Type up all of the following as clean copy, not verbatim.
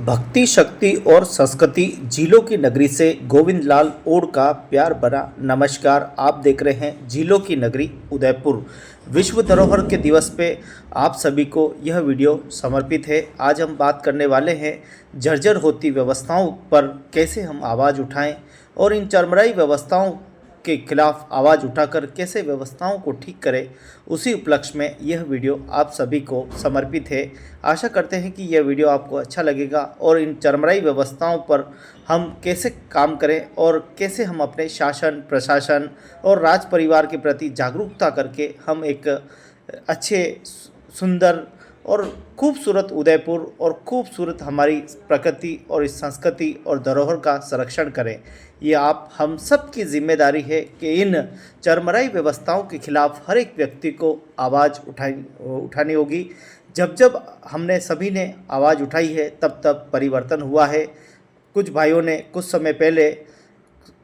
भक्ति शक्ति और संस्कृति झीलों की नगरी से गोविंद लाल ओड का प्यार भरा नमस्कार। आप देख रहे हैं झीलों की नगरी उदयपुर। विश्व धरोहर के दिवस पे आप सभी को यह वीडियो समर्पित है। आज हम बात करने वाले हैं जर्जर होती व्यवस्थाओं पर कैसे हम आवाज़ उठाएं और इन चरमराई व्यवस्थाओं के खिलाफ आवाज़ उठाकर कैसे व्यवस्थाओं को ठीक करें। उसी उपलक्ष्य में यह वीडियो आप सभी को समर्पित है। आशा करते हैं कि यह वीडियो आपको अच्छा लगेगा और इन चरमराई व्यवस्थाओं पर हम कैसे काम करें और कैसे हम अपने शासन प्रशासन और राज परिवार के प्रति जागरूकता करके हम एक अच्छे सुंदर और खूबसूरत उदयपुर और खूबसूरत हमारी प्रकृति और इस संस्कृति और धरोहर का संरक्षण करें। ये आप हम सब की जिम्मेदारी है कि इन चरमराई व्यवस्थाओं के खिलाफ हर एक व्यक्ति को आवाज़ उठानी होगी। जब जब हमने सभी ने आवाज़ उठाई है तब तब परिवर्तन हुआ है। कुछ भाइयों ने कुछ समय पहले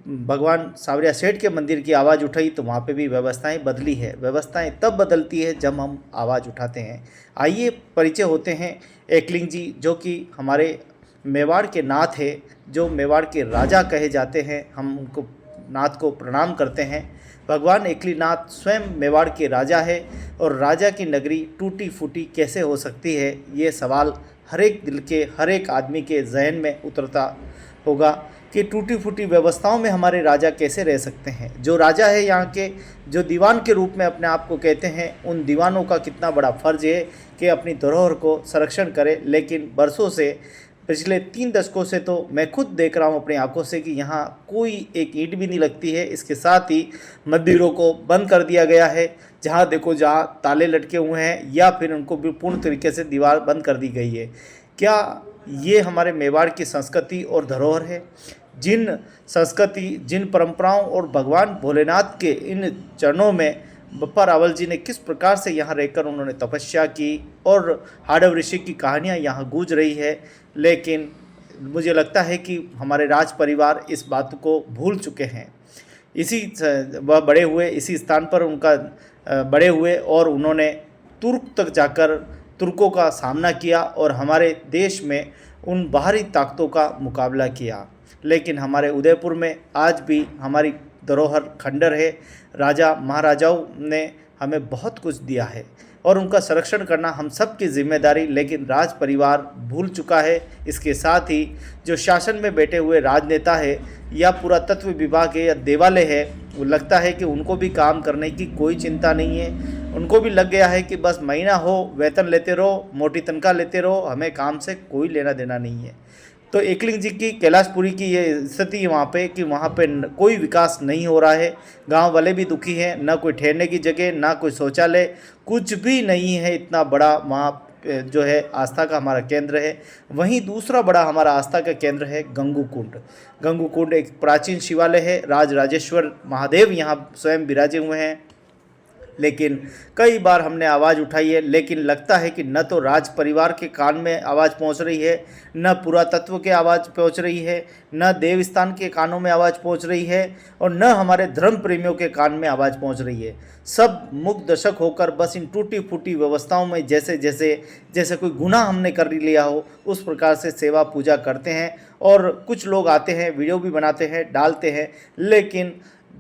भगवान सावरिया सेठ के मंदिर की आवाज़ उठाई तो वहाँ पे भी व्यवस्थाएं बदली है। व्यवस्थाएं तब बदलती है जब हम आवाज़ उठाते हैं। आइए परिचय होते हैं एकलिंग जी, जो कि हमारे मेवाड़ के नाथ है, जो मेवाड़ के राजा कहे जाते हैं। हम उनको नाथ को प्रणाम करते हैं। भगवान एकलीनाथ स्वयं मेवाड़ के राजा है और राजा की नगरी टूटी फूटी कैसे हो सकती है, ये सवाल हर एक दिल के हर एक आदमी के जहन में उतरता होगा कि टूटी फूटी व्यवस्थाओं में हमारे राजा कैसे रह सकते हैं। जो राजा है यहाँ के, जो दीवान के रूप में अपने आप को कहते हैं, उन दीवानों का कितना बड़ा फ़र्ज है कि अपनी धरोहर को संरक्षण करें। लेकिन बरसों से, पिछले 3 दशकों से तो मैं खुद देख रहा हूँ अपनी आंखों से कि यहाँ कोई एक ईंट भी नहीं लगती है। इसके साथ ही मंदिरों को बंद कर दिया गया है। जहाँ देखो जहाँ ताले लटके हुए हैं या फिर उनको भी पूर्ण तरीके से दीवार बंद कर दी गई है। क्या ये हमारे मेवाड़ की संस्कृति और धरोहर है? जिन संस्कृति, जिन परंपराओं और भगवान भोलेनाथ के इन चरणों में बप्पा रावल जी ने किस प्रकार से यहाँ रहकर उन्होंने तपस्या की और हाड़व ऋषि की कहानियाँ यहाँ गूंज रही है। लेकिन मुझे लगता है कि हमारे राज परिवार इस बात को भूल चुके हैं। वह बड़े हुए इसी स्थान पर, उनका बड़े हुए और उन्होंने तुर्क तक जाकर तुर्कों का सामना किया और हमारे देश में उन बाहरी ताकतों का मुकाबला किया। लेकिन हमारे उदयपुर में आज भी हमारी धरोहर खंडर है। राजा महाराजाओं ने हमें बहुत कुछ दिया है और उनका संरक्षण करना हम सब की जिम्मेदारी, लेकिन राज परिवार भूल चुका है। इसके साथ ही जो शासन में बैठे हुए राजनेता है या पुरातत्व विभाग है या देवालय है, वो लगता है कि उनको भी काम करने की कोई चिंता नहीं है। उनको भी लग गया है कि बस महीना हो वेतन लेते रहो, मोटी तनख्वाह लेते रहो, हमें काम से कोई लेना देना नहीं है। तो एकलिंग जी की कैलाशपुरी की ये स्थिति वहाँ पे कि वहाँ पे कोई विकास नहीं हो रहा है। गांव वाले भी दुखी हैं, ना कोई ठहरने की जगह, ना कोई शौचालय, कुछ भी नहीं है। इतना बड़ा वहाँ जो है आस्था का हमारा केंद्र है। वहीं दूसरा बड़ा हमारा आस्था का केंद्र है गंगू कुंड। गंगू कुंड एक प्राचीन शिवालय है। राजराजेश्वर महादेव यहाँ स्वयं विराजे हुए हैं। लेकिन कई बार हमने आवाज़ उठाई है, लेकिन लगता है कि न तो राज परिवार के कान में आवाज़ पहुंच रही है, न पुरातत्व के आवाज़ पहुंच रही है, न देवस्थान के कानों में आवाज़ पहुंच रही है और न हमारे धर्म प्रेमियों के कान में आवाज़ पहुंच रही है। सब मुख दर्शक होकर बस इन टूटी फूटी व्यवस्थाओं में जैसे कोई गुनाह हमने कर लिया हो, उस प्रकार से सेवा पूजा करते हैं। और कुछ लोग आते हैं, वीडियो भी बनाते हैं, डालते हैं, लेकिन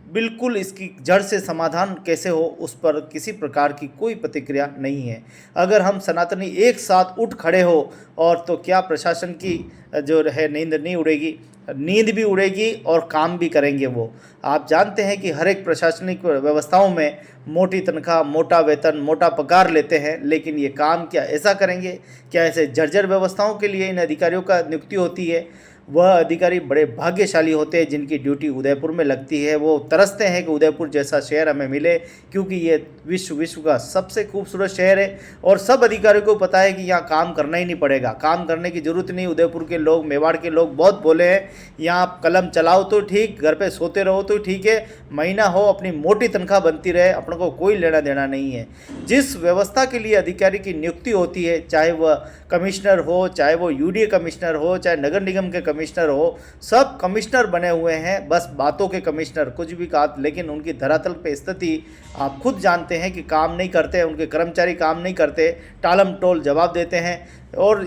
बिल्कुल इसकी जड़ से समाधान कैसे हो उस पर किसी प्रकार की कोई प्रतिक्रिया नहीं है। अगर हम सनातनी एक साथ उठ खड़े हो और तो क्या प्रशासन की जो है नींद नहीं उड़ेगी, नींद भी उड़ेगी और काम भी करेंगे वो। आप जानते हैं कि हर एक प्रशासनिक व्यवस्थाओं में मोटी तनख्वाह, मोटा वेतन, मोटा पगार लेते हैं, लेकिन ये काम क्या ऐसा करेंगे? क्या ऐसे जर्जर व्यवस्थाओं के लिए इन अधिकारियों का नियुक्ति होती है? वह अधिकारी बड़े भाग्यशाली होते हैं जिनकी ड्यूटी उदयपुर में लगती है। वो तरसते हैं कि उदयपुर जैसा शहर हमें मिले, क्योंकि ये विश्व का सबसे खूबसूरत शहर है और सब अधिकारियों को पता है कि यहाँ काम करना ही नहीं पड़ेगा, काम करने की ज़रूरत नहीं। उदयपुर के लोग, मेवाड़ के लोग बहुत बोले हैं, यहाँ आप कलम चलाओ तो ठीक, घर पे सोते रहो तो ठीक है, महीना हो अपनी मोटी तनख्वाह बनती रहे, अपने को कोई लेना देना नहीं है। जिस व्यवस्था के लिए अधिकारी की नियुक्ति होती है, चाहे वह कमिश्नर हो, चाहे वो यूडीए कमिश्नर हो, चाहे नगर निगम के कमिश्नर हो, सब कमिश्नर बने हुए हैं, बस बातों के कमिश्नर, कुछ भी कहा। लेकिन उनकी धरातल पे स्थिति आप खुद जानते हैं कि काम नहीं करते, उनके कर्मचारी काम नहीं करते, टालम टोल जवाब देते हैं। और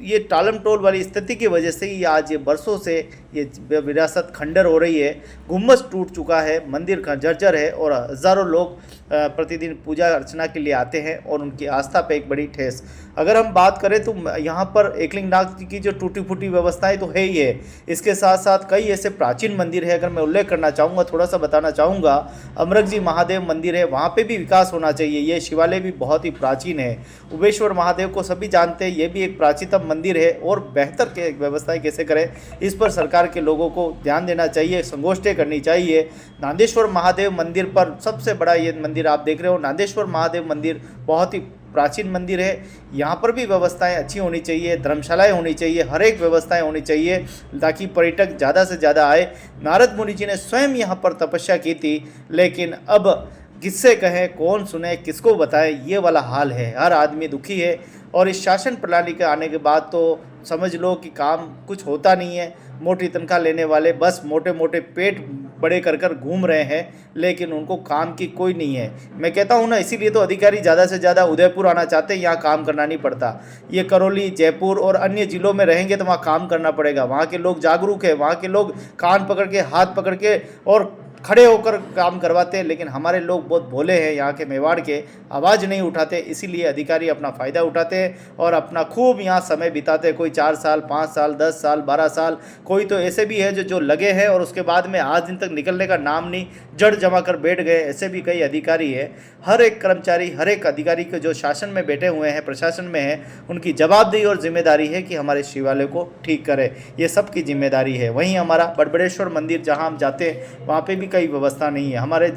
ये टालमटोल वाली स्थिति की वजह से ही आज ये बरसों से ये विरासत खंडर हो रही है। गुम्बद टूट चुका है, मंदिर का जर्जर है और हज़ारों लोग प्रतिदिन पूजा अर्चना के लिए आते हैं और उनकी आस्था पे एक बड़ी ठेस। अगर हम बात करें तो यहाँ पर एकलिंगनाथ की जो टूटी फूटी व्यवस्थाएं तो है ही है, इसके साथ साथ कई ऐसे प्राचीन मंदिर है। अगर मैं उल्लेख करना चाहूँगा, थोड़ा सा बताना चाहूँगा, अमरक जी महादेव मंदिर है, वहाँ पे भी विकास होना चाहिए। ये शिवालय भी बहुत ही प्राचीन है। उबेश्वर महादेव को सभी जानते हैं, ये भी एक प्राचीनतम मंदिर है और बेहतर के व्यवस्थाएं कैसे करें, इस पर सरकार के लोगों को ध्यान देना चाहिए, संगोष्ठियाँ करनी चाहिए। नांदेश्वर महादेव मंदिर पर सबसे बड़ा ये मंदिर आप देख रहे हो, नांदेश्वर महादेव मंदिर बहुत ही प्राचीन मंदिर है। यहाँ पर भी व्यवस्थाएं अच्छी होनी चाहिए, धर्मशालाएं होनी चाहिए, हर एक व्यवस्थाएं होनी चाहिए ताकि पर्यटक ज़्यादा से ज़्यादा आए। नारद मुनि जी ने स्वयं यहाँ पर तपस्या की थी, लेकिन अब किससे कहें, कौन सुने, किसको बताएं, ये वाला हाल है। हर आदमी दुखी है और इस शासन प्रणाली के आने के बाद तो समझ लो कि काम कुछ होता नहीं है। मोटी तनख्वाह लेने वाले बस मोटे मोटे पेट बड़े कर कर घूम रहे हैं, लेकिन उनको काम की कोई नहीं है। मैं कहता हूँ ना, इसीलिए तो अधिकारी ज़्यादा से ज़्यादा उदयपुर आना चाहते हैं, यहाँ काम करना नहीं पड़ता। ये करौली, जयपुर और अन्य ज़िलों में रहेंगे तो वहाँ काम करना पड़ेगा। वहाँ के लोग जागरूक है, वहाँ के लोग कान पकड़ के, हाथ पकड़ के और खड़े होकर काम करवाते हैं। लेकिन हमारे लोग बहुत भोले हैं, यहाँ के मेवाड़ के, आवाज़ नहीं उठाते। इसीलिए अधिकारी अपना फ़ायदा उठाते हैं और अपना खूब यहाँ समय बिताते हैं। कोई 4 साल, 5 साल, 10 साल, 12 साल, कोई तो ऐसे भी है जो लगे हैं और उसके बाद में आज दिन तक निकलने का नाम नहीं, जड़ जमा कर बैठ गए। ऐसे भी कई अधिकारी है। हर एक कर्मचारी, हर एक अधिकारी के जो शासन में बैठे हुए हैं, प्रशासन में है, उनकी जवाबदेही और जिम्मेदारी है कि हमारे शिवालय को ठीक करें। ये सबकी जिम्मेदारी है। वहीं हमारा बड़बड़ेश्वर मंदिर जहाँ हम जाते हैं, वहाँ पे भी कई व्यवस्था नहीं है। हमारे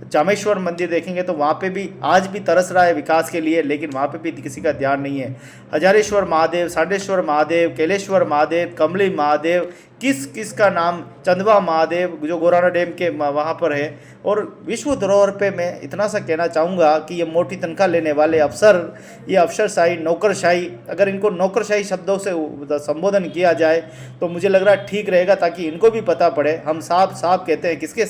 जामेश्वर मंदिर देखेंगे तो वहाँ पे भी आज भी तरस रहा है विकास के लिए, लेकिन वहाँ पे भी किसी का ध्यान नहीं है। हजारेश्वर महादेव, साडेश्वर महादेव, कैलेश्वर महादेव, कमली महादेव, किस का नाम, चंदवा महादेव जो गोराना डैम के वहाँ पर है। और विश्व धरोहर पे मैं इतना सा कहना चाहूँगा कि ये मोटी तनख्वाह लेने वाले अफसर, ये अफसरशाही, नौकरशाही, अगर इनको नौकरशाही शब्दों से संबोधन किया जाए तो मुझे लग रहा है ठीक रहेगा, ताकि इनको भी पता पड़े। हम साहब कहते हैं, किसके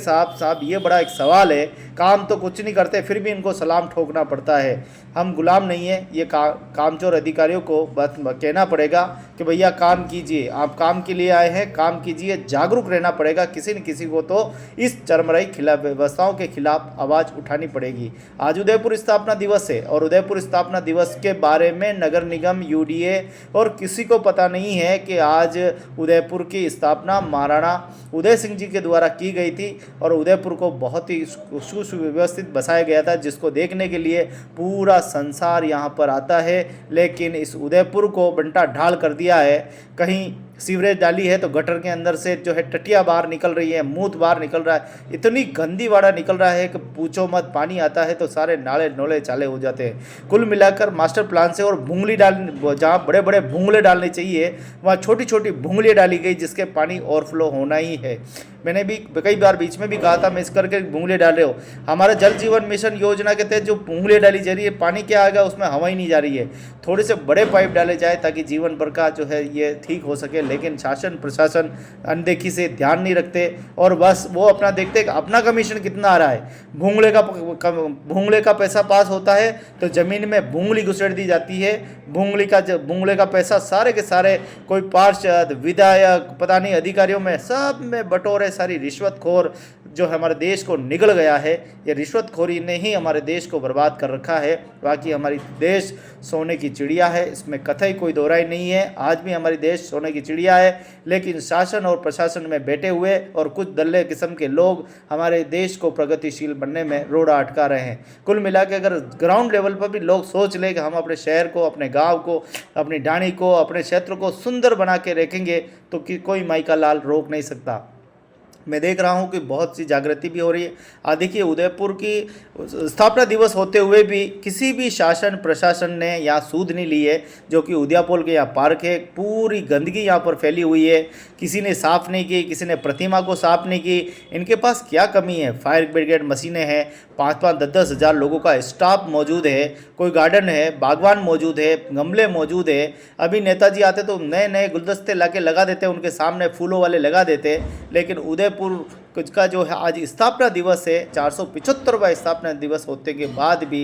साहब, ये बड़ा एक सवाल है। काम तो कुछ नहीं करते, फिर भी इनको सलाम ठोकना पड़ता है। हम गुलाम नहीं है। ये कामचोर अधिकारियों को कहना पड़ेगा कि भैया काम कीजिए, आप काम के लिए आए हैं, काम कीजिए। जागरूक रहना पड़ेगा। किसी न किसी को तो इस चरमराई खिलाफ व्यवस्थाओं के खिलाफ आवाज़ उठानी पड़ेगी। आज उदयपुर स्थापना दिवस है और उदयपुर स्थापना दिवस के बारे में नगर निगम, यूडीए और किसी को पता नहीं है कि आज उदयपुर की स्थापना महाराणा उदय सिंह जी के द्वारा की गई थी और उदयपुर को बहुत ही सुव्यवस्थित बसाया गया था, जिसको देखने के लिए पूरा संसार यहाँ पर आता है। लेकिन इस उदयपुर को बंटा ढाल कर दिया है। कहीं सीवरेज डाली है तो गटर के अंदर से जो है टटिया बाहर निकल रही है, मूत बाहर निकल रहा है, इतनी गंदी वाड़ा निकल रहा है कि पूछो मत। पानी आता है तो सारे नाले नोले चाले हो जाते हैं। कुल मिलाकर मास्टर प्लान से और भूंगली जहाँ बड़े बड़े भूंगले डालने चाहिए, वहाँ छोटी छोटी भूंगलियाँ डाली गई, जिसके पानी ओवरफ्लो होना ही है। मैंने भी कई बार बीच में भी कहा था, मैं इस करके भूंगले डाल रहे हो। हमारा जल जीवन मिशन योजना के तहत जो भूंगले डाली जा रही है, पानी क्या आएगा उसमें, हवा ही नहीं जा रही है। थोड़े से बड़े पाइप डाले जाए ताकि जीवन भर का जो है ये ठीक हो सके। लेकिन शासन प्रशासन अनदेखी से ध्यान नहीं रखते और बस वो अपना देखते कि अपना कमीशन कितना आ रहा है। भूंगले का पैसा पास होता है तो ज़मीन में भूंगली घुसेड़ दी जाती है। भूंगले का पैसा सारे के सारे कोई पार्षद, विधायक, पता नहीं अधिकारियों में, सब में बटोरे। सारी रिश्वतखोर जो हमारे देश को निगल गया है, ये रिश्वतखोरी ने ही हमारे देश को बर्बाद कर रखा है। बाकी हमारी देश सोने की चिड़िया है, इसमें कतई कोई दोहराई नहीं है। आज भी हमारी देश सोने की चिड़िया है, लेकिन शासन और प्रशासन में बैठे हुए और कुछ दल्ले किस्म के लोग हमारे देश को प्रगतिशील बनने में रोड़ा अटका रहे हैं। कुल मिला के अगर ग्राउंड लेवल पर भी लोग सोच लें कि हम अपने शहर को, अपने गाँव को, अपनी ढाणी को, अपने क्षेत्र को सुंदर बना के रखेंगे तो कोई माई का लाल रोक नहीं सकता। मैं देख रहा हूँ कि बहुत सी जागृति भी हो रही है। आज देखिए, उदयपुर की स्थापना दिवस होते हुए भी किसी भी शासन प्रशासन ने यहाँ सूद नहीं ली है। जो कि उदयपुर के यहाँ पार्क है, पूरी गंदगी यहाँ पर फैली हुई है, किसी ने साफ़ नहीं की, किसी ने प्रतिमा को साफ़ नहीं की। इनके पास क्या कमी है? फायर ब्रिगेड मशीनें हैं, 5-5, 10-10 हज़ार लोगों का स्टाफ मौजूद है, कोई गार्डन है, बागवान मौजूद है, गमले मौजूद है। अभी नेताजी आते तो नए नए गुलदस्ते ला के लगा देते, उनके सामने फूलों वाले लगा देते। लेकिन उदयपुर कुछ का जो है आज स्थापना दिवस है, 475वां स्थापना दिवस होते के बाद भी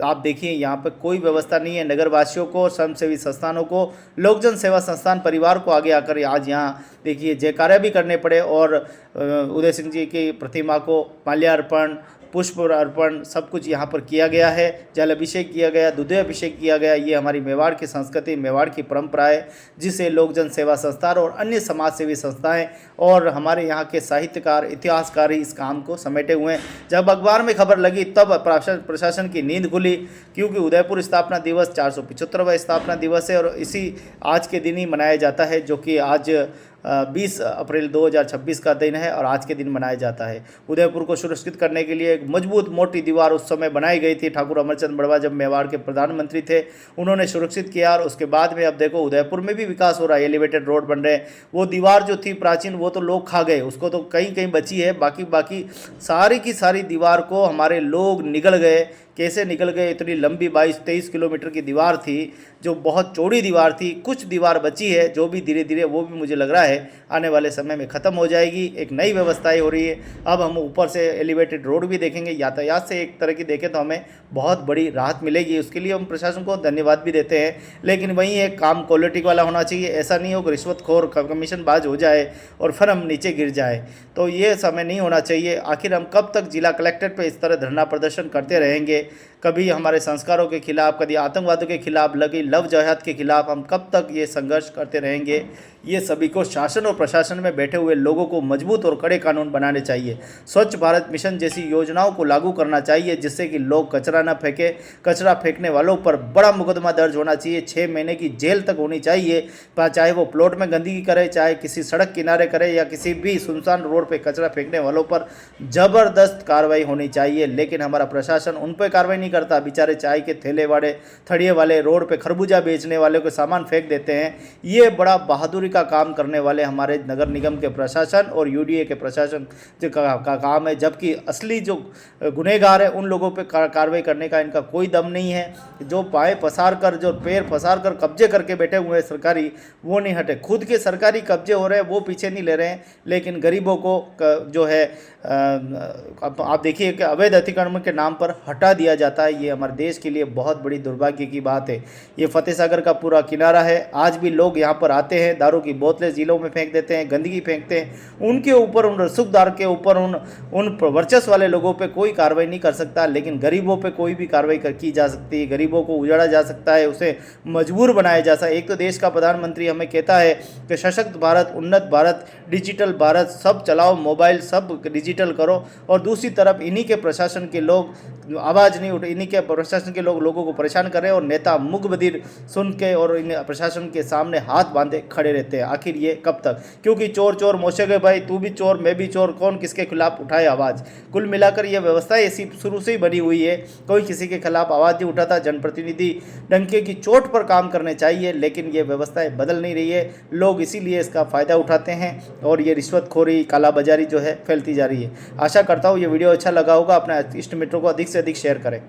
आप देखिए यहाँ पर कोई व्यवस्था नहीं है। नगरवासियों को, स्वयंसेवी संस्थानों को, लोकजन सेवा संस्थान परिवार को आगे आकर आज यहाँ देखिए जयकारा भी करने पड़े और उदय सिंह जी की प्रतिमा को माल्यार्पण, पुष्प अर्पण सब कुछ यहाँ पर किया गया है। जल अभिषेक किया गया, दूध अभिषेक किया गया। ये हमारी मेवाड़ की संस्कृति, मेवाड़ की परंपरा है, जिसे लोकजन सेवा संस्थान और अन्य समाज सेवी संस्थाएं और हमारे यहाँ के साहित्यकार, इतिहासकार ही इस काम को समेटे हुए हैं। जब अखबार में खबर लगी तब प्रशासन की नींद खुली, क्योंकि उदयपुर स्थापना दिवस 475वां स्थापना दिवस है और इसी आज के दिन ही मनाया जाता है, जो कि आज 20 अप्रैल 2026 का दिन है और आज के दिन मनाया जाता है। उदयपुर को सुरक्षित करने के लिए एक मजबूत मोटी दीवार उस समय बनाई गई थी। ठाकुर अमरचंद बड़वा जब मेवाड़ के प्रधानमंत्री थे, उन्होंने सुरक्षित किया और उसके बाद में अब देखो उदयपुर में भी विकास हो रहा है, एलिवेटेड रोड बन रहे हैं। वो दीवार जो थी प्राचीन, वो तो लोग खा गए, उसको तो कहीं कहीं बची है, बाकी सारी की सारी दीवार को हमारे लोग निगल गए। कैसे निकल गए? इतनी लंबी 22-23 किलोमीटर की दीवार थी, जो बहुत चौड़ी दीवार थी। कुछ दीवार बची है जो भी धीरे धीरे, वो भी मुझे लग रहा है आने वाले समय में ख़त्म हो जाएगी। एक नई व्यवस्थाएं हो रही है। अब हम ऊपर से एलिवेटेड रोड भी देखेंगे, यातायात से एक तरह की देखें तो हमें बहुत बड़ी राहत मिलेगी। उसके लिए हम प्रशासन को धन्यवाद भी देते हैं, लेकिन वहीं एक काम क्वालिटी वाला होना चाहिए। ऐसा नहीं हो कि रिश्वतखोर कमीशनबाज हो जाए और फिर हम नीचे गिर जाए, तो ये समय नहीं होना चाहिए। आखिर हम कब तक जिला कलेक्ट्रेट पर इस तरह धरना प्रदर्शन करते रहेंगे? कभी हमारे संस्कारों के खिलाफ, कभी आतंकवादियों के खिलाफ, लगी लव जिहाद के खिलाफ हम कब तक ये संघर्ष करते रहेंगे? ये सभी को शासन और प्रशासन में बैठे हुए लोगों को मजबूत और कड़े कानून बनाने चाहिए। स्वच्छ भारत मिशन जैसी योजनाओं को लागू करना चाहिए, जिससे कि लोग कचरा न फेंके। कचरा फेंकने वालों पर बड़ा मुकदमा दर्ज होना चाहिए, 6 महीने की जेल तक होनी चाहिए। चाहे वो प्लॉट में गंदगी करे, चाहे किसी सड़क किनारे करे, या किसी भी सुनसान रोड पर कचरा फेंकने वालों पर ज़बरदस्त कार्रवाई होनी चाहिए। लेकिन हमारा प्रशासन उन पर कार्रवाई नहीं करता। बेचारे चाय के थैले वाले, थड़िए वाले, रोड पे खरबूजा बेचने वाले को सामान फेंक देते हैं। ये बड़ा बहादुरी का काम करने वाले हमारे नगर निगम के प्रशासन और यूडीए के प्रशासन का काम है, जबकि असली जो गुनहगार है उन लोगों पे कार्रवाई करने का इनका कोई दम नहीं है। जो पाए पसार कर, जो पैर पसार कर कब्जे करके बैठे हुए हैं सरकारी, वो नहीं हटे। खुद के सरकारी कब्जे हो रहे हैं, वो पीछे नहीं ले रहे हैं, लेकिन गरीबों को जो है आप देखिए कि अवैध अतिक्रमण के नाम पर हटा दिया जाता है। ये हमारे देश के लिए बहुत बड़ी दुर्भाग्य की बात है। ये फतेह सागर का पूरा किनारा है, आज भी लोग यहाँ पर आते हैं, दारू की बोतलें झीलों में फेंक देते हैं, गंदगी फेंकते हैं। उनके ऊपर, उन रसूखदार के ऊपर, उन वर्चस्व वाले लोगों पे कोई कार्रवाई नहीं कर सकता, लेकिन गरीबों पे कोई भी कार्रवाई की जा सकती है। गरीबों को उजाड़ा जा सकता है, उसे मजबूर बनाया जा सकता है। एक तो देश का प्रधानमंत्री हमें कहता है कि सशक्त भारत, उन्नत भारत, डिजिटल भारत, सब चलाओ, मोबाइल सब डिजिटल करो, और दूसरी तरफ इन्हीं के प्रशासन के लोग आवाज़ नहीं उठे, इन्हीं के प्रशासन के लोग लोगों को परेशान कर रहे हैं और नेता मुख बधिर सुन के और इन प्रशासन के सामने हाथ बांधे खड़े रहते हैं। आखिर ये कब तक? क्योंकि चोर चोर मोशे गए भाई, तू भी चोर मैं भी चोर, कौन किसके खिलाफ उठाए आवाज़? कुल मिलाकर ये व्यवस्था ऐसी शुरू से ही बनी हुई है, कोई किसी के खिलाफ आवाज़ नहीं उठाता। जनप्रतिनिधि डंके की चोट पर काम करने चाहिए, लेकिन ये व्यवस्थाएं बदल नहीं रही है। लोग इसीलिए इसका फ़ायदा उठाते हैं और ये रिश्वतखोरी, कालाबाजारी जो है फैलती जा रही है। आशा करता हूँ ये वीडियो अच्छा लगा होगा। अपने इष्ट मित्रों को अधिक से अधिक शेयर करें।